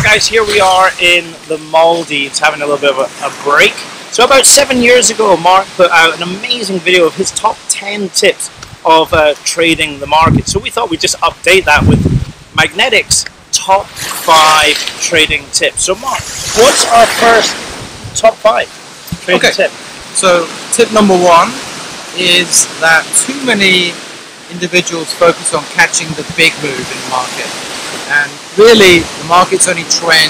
guys, here we are in the Maldives having a little bit of a break. So about 7 years ago, Mark put out an amazing video of his top 10 tips of trading the market. So we thought we'd just update that with Magnetics top 5 trading tips. So Mark, what's our first top 5 trading tip? So tip number 1 is that too many individuals focus on catching the big move in the market. And really, the markets only trend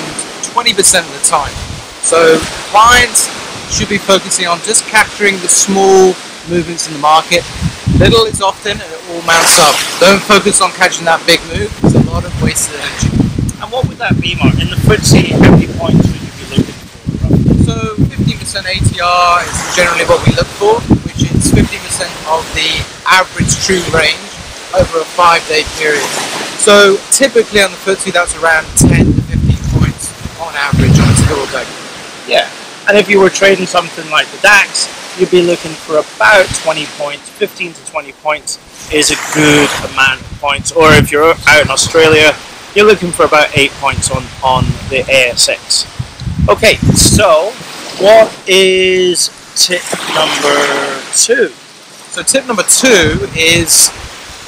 20% of the time. So clients should be focusing on just capturing the small movements in the market. Little is often, and it all mounts up. Don't focus on catching that big move. It's a lot of wasted energy. And what would that be, Mark? In the FTSE, how many points would you be looking for? So 15% ATR is generally what we look for, which is 50% of the average true range over a 5-day period. So typically on the FTSE, that's around 10 to 15 points on average on a typical day. Yeah, and if you were trading something like the DAX, you'd be looking for about 20 points. 15 to 20 points is a good amount of points. Or if you're out in Australia, you're looking for about 8 points on the ASX. Okay, so what is tip number 2? So tip number 2 is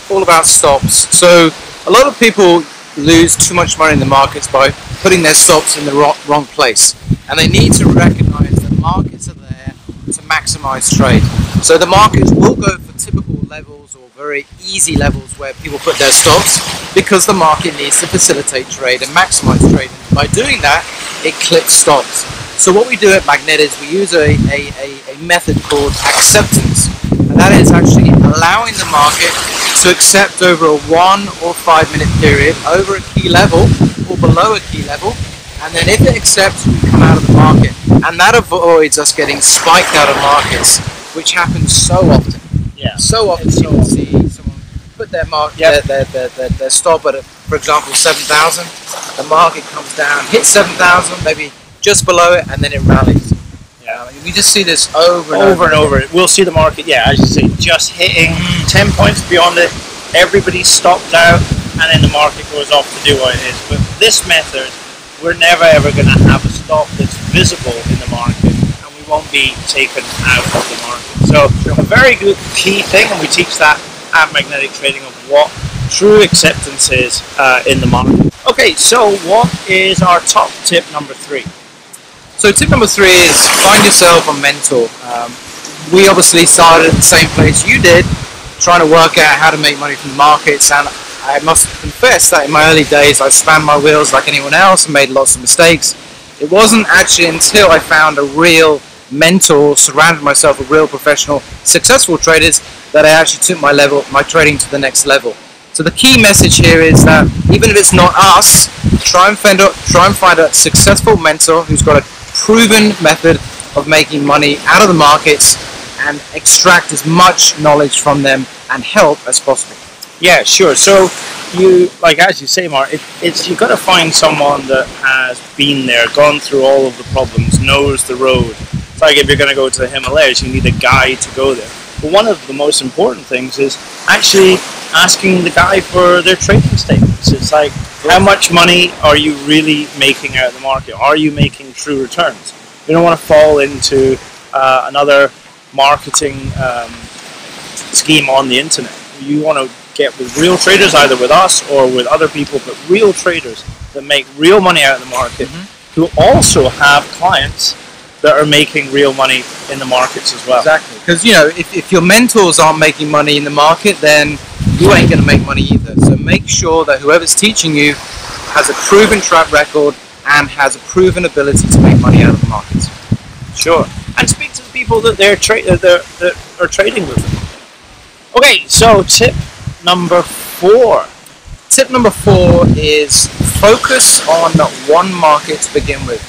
all about stops. So a lot of people lose too much money in the markets by putting their stops in the wrong place. And they need to recognize that markets are there to maximize trade. So the markets will go for typical levels or very easy levels where people put their stops because the market needs to facilitate trade and maximize trade. And by doing that, it clips stops. So what we do at Magnetics, we use a method called acceptance. And that is actually allowing the market to accept over a 1 or 5 minute period over a key level or below a key level, and then if it accepts, we come out of the market, and that avoids us getting spiked out of markets, which happens so often. Yeah, so often you will see someone put their their stop at, for example, 7,000. The market comes down, hits 7,000, maybe just below it, and then it rallies. Yeah, we just see this over and over. We'll see the market, as you say, just hitting 10 points beyond it, everybody's stopped out, and then the market goes off to do what it is. But this method, we're never ever going to have a stop that's visible in the market, and we won't be taken out of the market. So a very good key thing, and we teach that at Magnetic Trading, of what true acceptance is in the market. Okay, so what is our top tip number 3? So tip number 3 is find yourself a mentor. We obviously started at the same place you did, trying to work out how to make money from the markets, and I must confess that in my early days I spanned my wheels like anyone else and made lots of mistakes. It wasn't actually until I found a real mentor, surrounded myself with real professional, successful traders, that I actually took my trading to the next level. So the key message here is that even if it's not us, try and find a successful mentor who's got a proven method of making money out of the markets and extract as much knowledge from them and help as possible. Yeah, sure. So you, like as you say, Mark, you've got to find someone that has been there, gone through all of the problems, knows the road. It's like if you're going to go to the Himalayas, you need a guide to go there. But one of the most important things is actually asking the guy for their trading statements. It's like, how much money are you really making out of the market? Are you making true returns? You don't want to fall into another marketing scheme on the internet. You want to get with real traders, either with us or with other people, but real traders that make real money out of the market, who also have clients that are making real money in the markets as well. Exactly, because if your mentors aren't making money in the market, then you ain't going to make money either. So make sure that whoever's teaching you has a proven track record and has a proven ability to make money out of the markets. Sure, and speak to the people that that are trading with them. Okay, so tip number 4. Tip number 4 is focus on one market to begin with.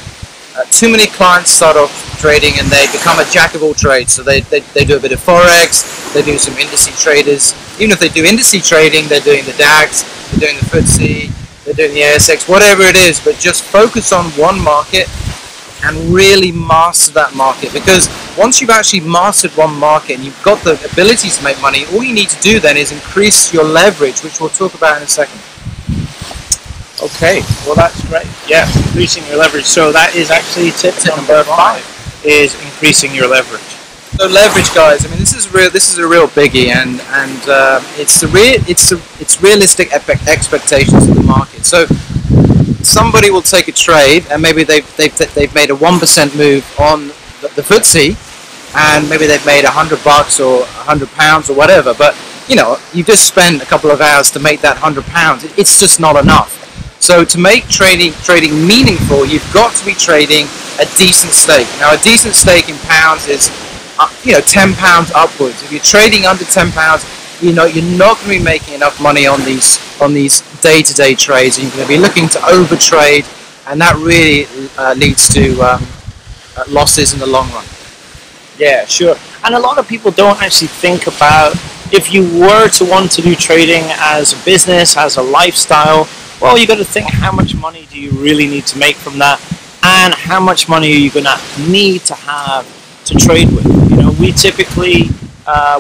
Too many clients start off trading and they become a jack of all trades. So they do a bit of Forex, they do some indice traders. Even if they do indice trading, they're doing the DAX, they're doing the FTSE, they're doing the ASX, whatever it is. But just focus on one market and really master that market. Because once you've actually mastered one market and you've got the ability to make money, all you need to do then is increase your leverage, which we'll talk about in a second. Okay, well that's great. Yeah, increasing your leverage. So that is actually tip Tip number number 5 is increasing your leverage. So leverage, guys. I mean, this is real. This is a real biggie, and it's realistic expectations of the market. So somebody will take a trade, and maybe they've made a 1% move on the FTSE, and maybe they've made $100 or £100 or whatever. But you know, you just spend a couple of hours to make that £100. It's just not enough. So to make trading meaningful, you've got to be trading a decent stake. Now, a decent stake in pounds is £10 upwards. If you're trading under £10, you know you're not going to be making enough money on these day-to-day trades. You're going to be looking to overtrade, and that really leads to losses in the long run. Yeah, sure. And a lot of people don't actually think about, if you were to want to do trading as a business, as a lifestyle, well, you got to think, how much money do you really need to make from that, and how much money are you going to need to have to trade with? You know, we typically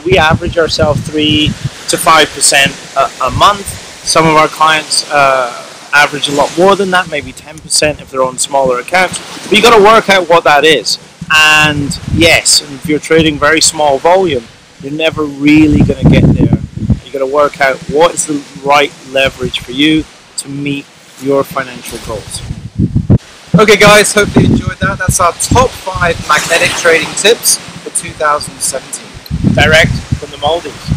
we average ourselves 3 to 5% a month. Some of our clients average a lot more than that, maybe 10% if they're on smaller accounts. But you got to work out what that is. And yes, if you're trading very small volume, you're never really going to get there. You got to work out what is the right leverage for you to meet your financial goals. Okay, guys, hope you enjoyed that. That's our top 5 magnetic trading tips for 2017. Direct from the Maldives.